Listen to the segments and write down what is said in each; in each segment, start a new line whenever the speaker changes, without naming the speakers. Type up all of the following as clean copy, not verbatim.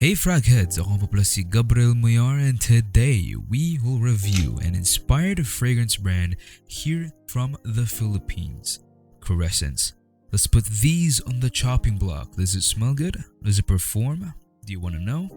Hey Frag heads, ako nga po pala si Gabriel Muyar, and today we will review an inspired fragrance brand here from the Philippines, Krescents. Let's put these on the chopping block. Does it smell good? Does it perform? Do you want to know?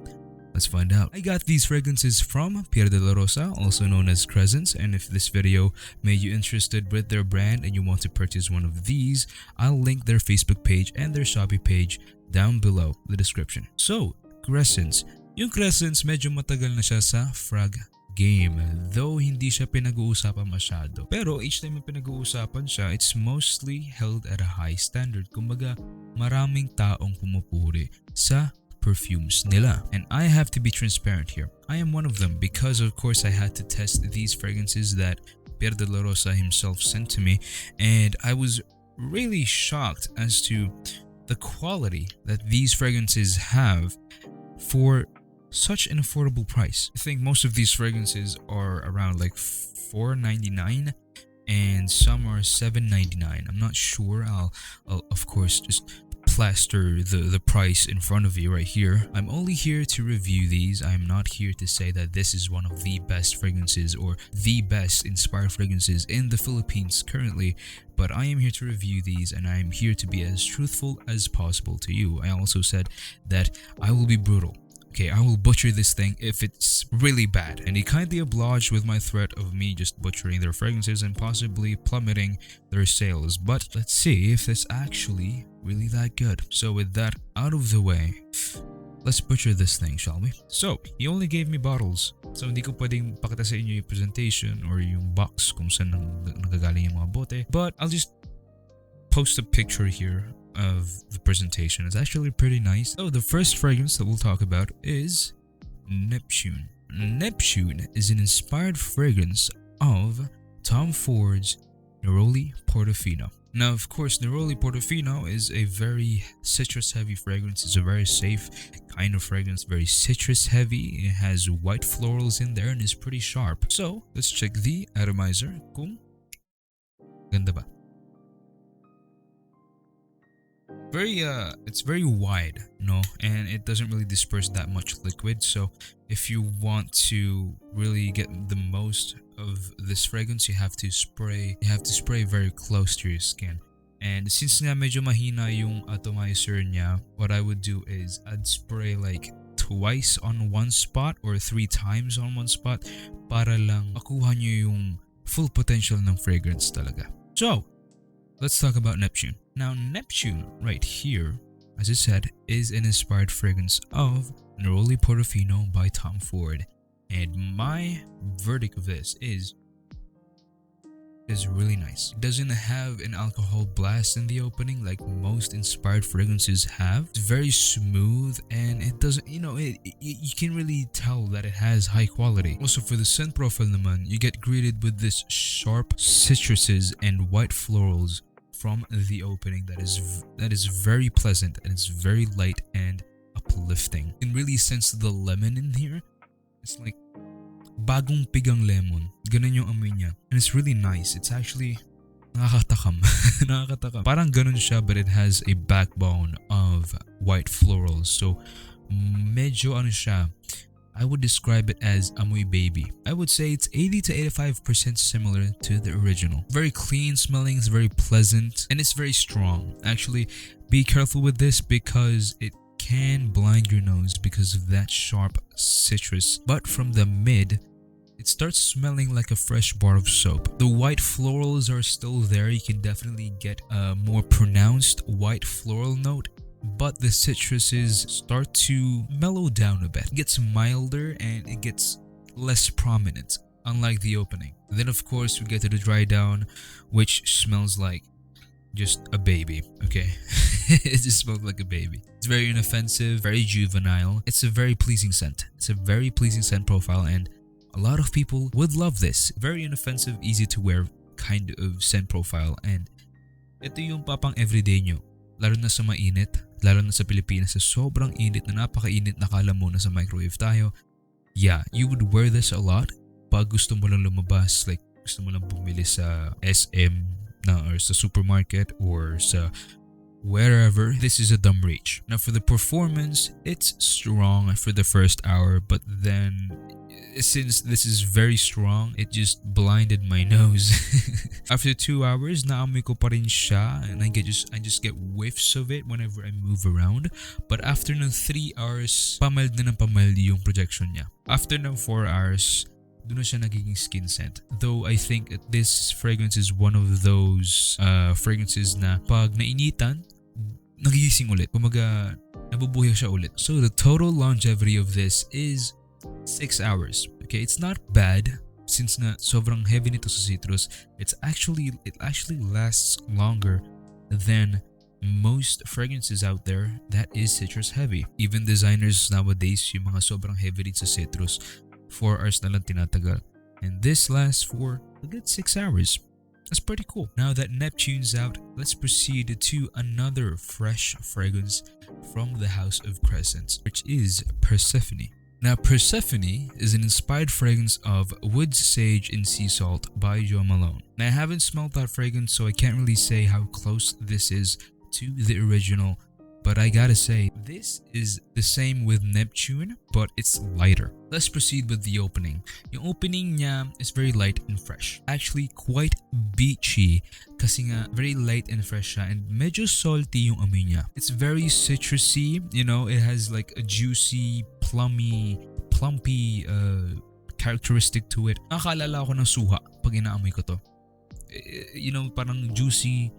Let's find out. I got these fragrances from Pier de la Rosa, also known as Krescents, and if this video made you interested with their brand and you want to purchase one of these, I'll link their Facebook page and their Shopee page down below the description. So, Krescents. Yung Krescents medyo matagal na siya sa frag game, though hindi siya pinag-uusapan masyado. Pero each time na pinag-uusapan siya, it's mostly held at a high standard. Kumbaga, maraming taong pumupuri sa perfumes nila. And I have to be transparent here. I am one of them because of course I had to test these fragrances that Pier de la Rosa himself sent to me, and I was really shocked as to the quality that these fragrances have for such an affordable price. I think most of these fragrances are around like $4.99 and some are $7.99. I'm not sure. I'll of course just plaster the price in front of you right here. I'm only here to review these. I'm not here to say that this is one of the best fragrances or the best inspired fragrances in the Philippines currently, but I am here to review these and I am here to be as truthful as possible to you. I also said that I will be brutal. Okay, I will butcher this thing if it's really bad. And he kindly obliged with my threat of me just butchering their fragrances and possibly plummeting their sales. But let's see if it's actually really that good. So with that out of the way, let's butcher this thing, shall we? So, he only gave me bottles. So hindi ko pwedeng pakita sa inyo yung presentation or yung box kung saan nagagaling yung mga bote. But I'll just post a picture here of the presentation. It's actually pretty nice. So the first fragrance that we'll talk about is Neptune. Neptune is an inspired fragrance of Tom Ford's Neroli Portofino. Now, of course, Neroli Portofino is a very citrus heavy fragrance. It's a very safe kind of fragrance, very citrus heavy. It has white florals in there and is pretty sharp. So let's check the atomizer. Kung ganda ba? It's very wide, no, and it doesn't really disperse that much liquid. So if you want to really get the most of this fragrance, you have to spray very close to your skin. And since nga medyo mahina yung atomizer niya, what I would do is I'd spray like twice on one spot or 3 times on one spot para lang makuha nyo yung full potential ng fragrance talaga. So let's talk about Neptune. Now, Neptune right here, as I said, is an inspired fragrance of Neroli Portofino by Tom Ford. And my verdict of this is really nice. It doesn't have an alcohol blast in the opening like most inspired fragrances have. It's very smooth and it doesn't, you can really tell that it has high quality. Also, for the scent profile naman, you get greeted with this sharp citruses and white florals from the opening that is very pleasant and it's very light and uplifting. You can really sense the lemon in here. It's like bagong pigang lemon. Ganun yung amoy niya. And it's really nice. It's actually nakakatakam. Nakakatakam. Parang ganun siya, but it has a backbone of white florals. So medyo ano siya, I would describe it as amoy baby. I would say it's 80 to 85% similar to the original. Very clean smelling, it's very pleasant, and it's very strong. Actually, be careful with this because it can blind your nose because of that sharp citrus. But from the mid, it starts smelling like a fresh bar of soap. The white florals are still there. You can definitely get a more pronounced white floral note, but the citruses start to mellow down a bit. It gets milder and it gets less prominent, unlike the opening. And then of course we get to the dry down, which smells like just a baby, okay? It just smells like a baby. It's very inoffensive, very juvenile. It's a very pleasing scent. It's a very pleasing scent profile and a lot of people would love this. Very inoffensive, easy to wear kind of scent profile, and ito yung papang everyday nyo. Lalo na sa mainit, lalo na sa Pilipinas sa sobrang init na napakainit na kala mo na sa microwave tayo. Yeah, you would wear this a lot pag gusto mo lang lumabas, like gusto mo lang bumili sa SM na or sa supermarket or sa wherever, this is a dumb reach. Now for the performance, it's strong for the first hour, but then since this is very strong, it just blinded my nose. After 2 hours, naamoy ko pa rin siya, and I just get whiffs of it whenever I move around. But after ng 3 hours, pamild na ng pamild yung projection niya. After ng 4 hours, doon na siya nagiging skin scent. Though I think that this fragrance is one of those fragrances na pag nainitan, nagigising ulit. Kumaga, nabubuhay siya ulit. So the total longevity of this is 6 hours. Okay, it's not bad since na sobrang heavy nito sa citrus. It actually lasts longer than most fragrances out there that is citrus heavy. Even designers nowadays, yung mga sobrang heavy din sa citrus, 4 hours na lang tinatagal. And this lasts for a good 6 hours. That's pretty cool. Now that Neptune's out, let's proceed to another fresh fragrance from the house of Krescents, which is Persephone. Now Persephone is an inspired fragrance of wood, sage, and sea salt by Jo Malone. Now I haven't smelled that fragrance, so I can't really say how close this is to the original, but I gotta say, this is the same with Neptune, but it's lighter. Let's proceed with the opening. Yung opening niya is very light and fresh. Actually, quite beachy kasi nga very light and fresh siya, and medyo salty yung amoy niya. It's very citrusy, you know, it has like a juicy, plumpy characteristic to it. Nakakaalala ako ng suha pag inaamoy ko to. You know, parang juicy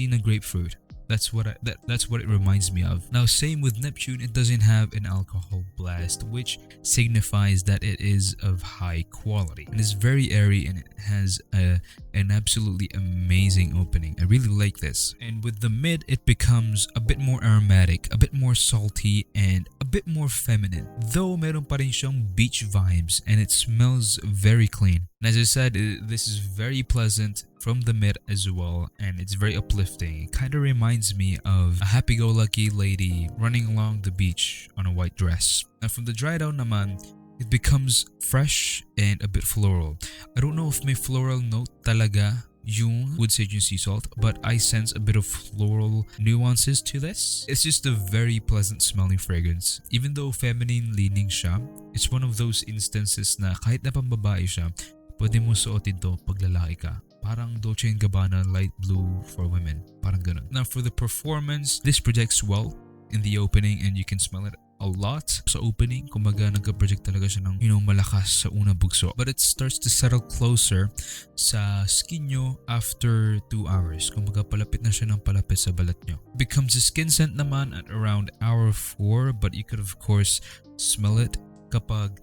na grapefruit. That's what it reminds me of. Now same with Neptune, it doesn't have an alcohol blast, which signifies that it is of high quality. And it's very airy, and it has an absolutely amazing opening. I really like this. And with the mid, it becomes a bit more aromatic, a bit more salty, and a bit more feminine. Though meron pa rin siyang beach vibes, and it smells very clean. And as I said, this is very pleasant from the mid as well, and it's very uplifting. It kind of reminds me of a happy-go-lucky lady running along the beach on a white dress. Now from the dry down naman, it becomes fresh and a bit floral. I don't know if may floral note talaga yung wood, sage, and sea salt, but I sense a bit of floral nuances to this. It's just a very pleasant smelling fragrance. Even though feminine leaning siya, it's one of those instances na kahit na pambabae siya, pwede mo suotin to pag lalaki ka. Parang Dolce & Gabbana light blue for women. Parang ganun. Now for the performance, this projects well in the opening, and you can smell it a lot sa opening. Kumbaga nagka-project talaga siya ng, malakas sa una bugso. But it starts to settle closer sa skin nyo after 2 hours. Kumbaga palapit na siya ng palapit sa balat nyo. Becomes a skin scent naman at around hour 4, but you could of course smell it kapag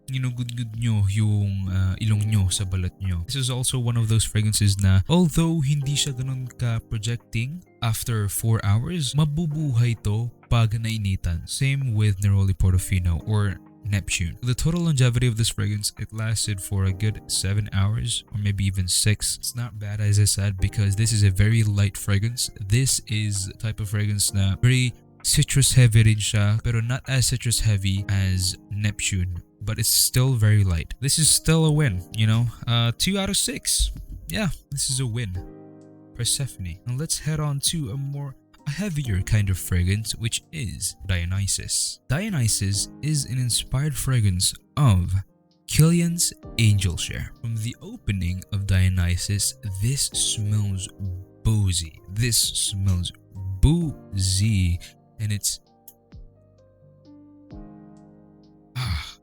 ginugudgud nyo yung ilong nyo sa balat nyo. This is also one of those fragrances na although hindi siya ganun ka-projecting after 4 hours, mabubuhay to pag nainitan. Same with Neroli Portofino or Neptune. The total longevity of this fragrance, it lasted for a good 7 hours or maybe even 6. It's not bad, as I said, because this is a very light fragrance. This is the type of fragrance na very citrus heavy rin siya, pero not as citrus heavy as Neptune, but it's still very light. This is still a win, 2 out of 6. Yeah, this is a win. Persephone. Now let's head on to a heavier kind of fragrance, which is Dionysus. Dionysus is an inspired fragrance of Killian's Angel Share. From the opening of Dionysus, this smells boozy. And it's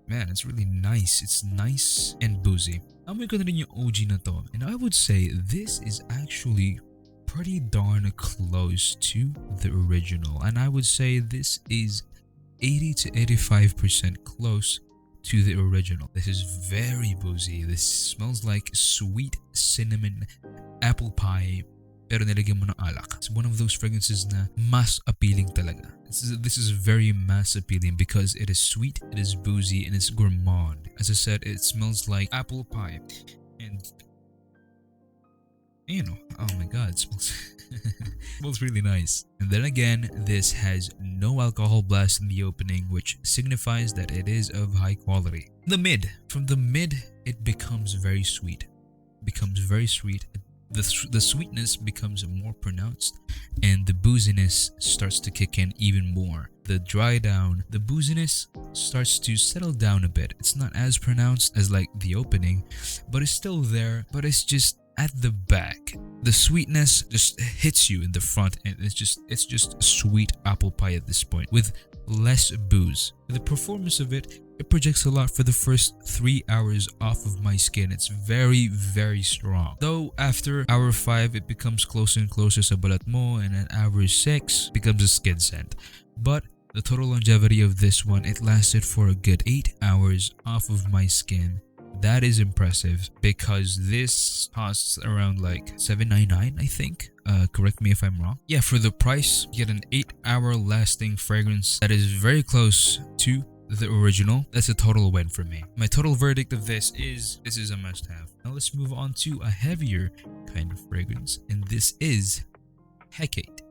man, it's really nice. It's nice and boozy. Amoy ko na rin yung OG na to, and I would say this is actually pretty darn close to the original, and I would say this is 80 to 85% close to the original. This is very boozy. This smells like sweet cinnamon apple pie, pero nilagyan mo ng alak. It's one of those fragrances na mas appealing talaga. This is very mass appealing because it is sweet, it is boozy, and it's gourmand. As I said, it smells like apple pie, and oh my god, it smells smells really nice. And then again, this has no alcohol blast in the opening, which signifies that it is of high quality. From the mid, it becomes very sweet. the sweetness becomes more pronounced and the booziness starts to kick in even more. The dry down, the booziness starts to settle down a bit. It's not as pronounced as like the opening, but it's still there, but it's just at the back. The sweetness just hits you in the front, and it's just sweet apple pie at this point with less booze. The performance of it projects a lot for the first 3 hours off of my skin. It's very, very strong. Though after hour 5, it becomes closer and closer sa balat mo, and at hour 6, becomes a skin scent. But the total longevity of this one, it lasted for a good 8 hours off of my skin. That is impressive because this costs around like $7.99, I think. Correct me if I'm wrong. Yeah, for the price, you get an 8-hour lasting fragrance that is very close to the original. That's a total win for me. My total verdict of this is a must-have. Now let's move on to a heavier kind of fragrance, and this is Hecate.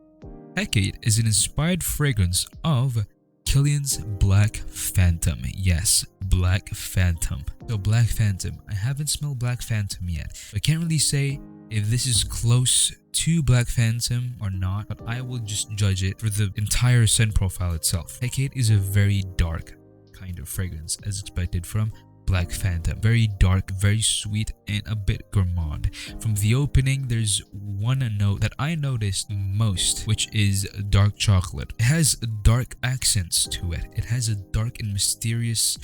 Hecate is an inspired fragrance of Killian's Black Phantom. Yes, Black Phantom. So Black Phantom. I haven't smelled Black Phantom yet. I can't really say if this is close to Black Phantom or not, but I will just judge it for the entire scent profile itself. Hecate is a very dark kind of fragrance as expected from Black Phantom. Very dark, very sweet, and a bit gourmand. From the opening, there's one note that I noticed most, which is dark chocolate. It has dark accents to it. It has a dark and mysterious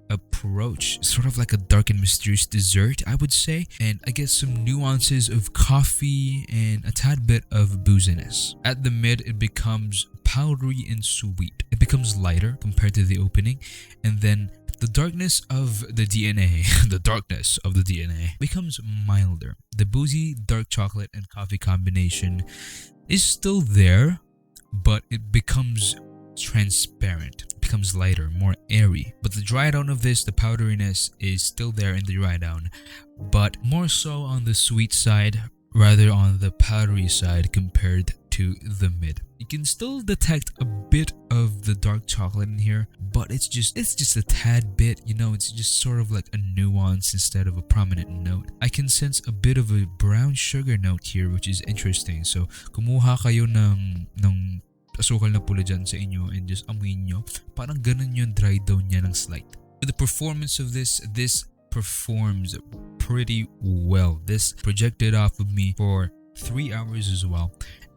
approach, sort of like a dark and mysterious dessert, I would say, and I get some nuances of coffee and a tad bit of booziness. At the mid, it becomes powdery and sweet. It becomes lighter compared to the opening, and then the darkness of the DNA, the darkness of the DNA becomes milder. The boozy dark chocolate and coffee combination is still there, but it becomes transparent. It becomes lighter, more airy. But the dry down of this, the powderiness is still there in the dry down, but more so on the sweet side rather on the powdery side compared to the mid. You can still detect a bit of the dark chocolate in here, but it's just a tad bit, you know, it's just sort of like a nuance instead of a prominent note. I can sense a bit of a brown sugar note here, which is interesting. So, kumuha kayo ng asukal na pula dyan sa inyo and just amuin nyo. Parang ganun yung dry down niya ng slight. The performance of this performs pretty well. This projected off of me for 3 hours as well.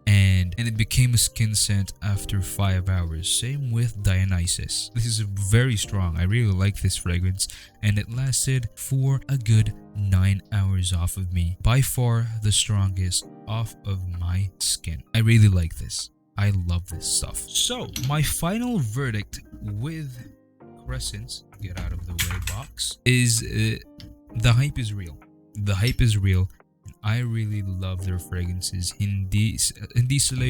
And it became a skin scent after 5 hours. Same with Dionysus. This is very strong. I really like this fragrance, and it lasted for a good 9 hours off of me. By far the strongest off of my skin. I really like this. I love this stuff. So my final verdict with Krescents, get out of the way box, is the hype is real. The hype is real. I really love their fragrances. Hindi sila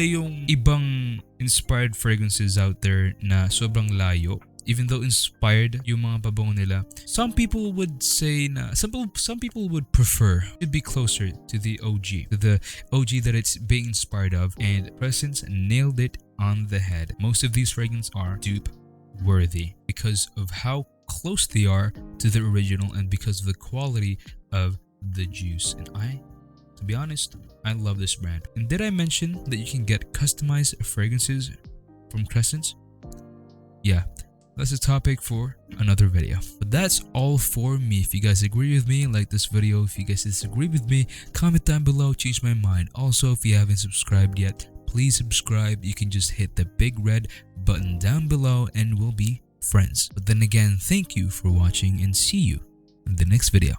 yung ibang inspired fragrances out there na sobrang layo. Even though inspired yung mga pabango nila, some people would say na some people would prefer it be closer to the OG, that it's being inspired of, and Krescents nailed it on the head. Most of these fragrances are dupe worthy because of how close they are to the original and because of the quality of the juice. And to be honest, I love this brand. And did I mention that you can get customized fragrances from Krescents? Yeah, that's a topic for another video. But that's all for me. If you guys agree with me, like this video. If you guys disagree with me, comment down below, change my mind. Also, if you haven't subscribed yet, please subscribe. You can just hit the big red button down below and we'll be friends. But then again, thank you for watching and see you in the next video.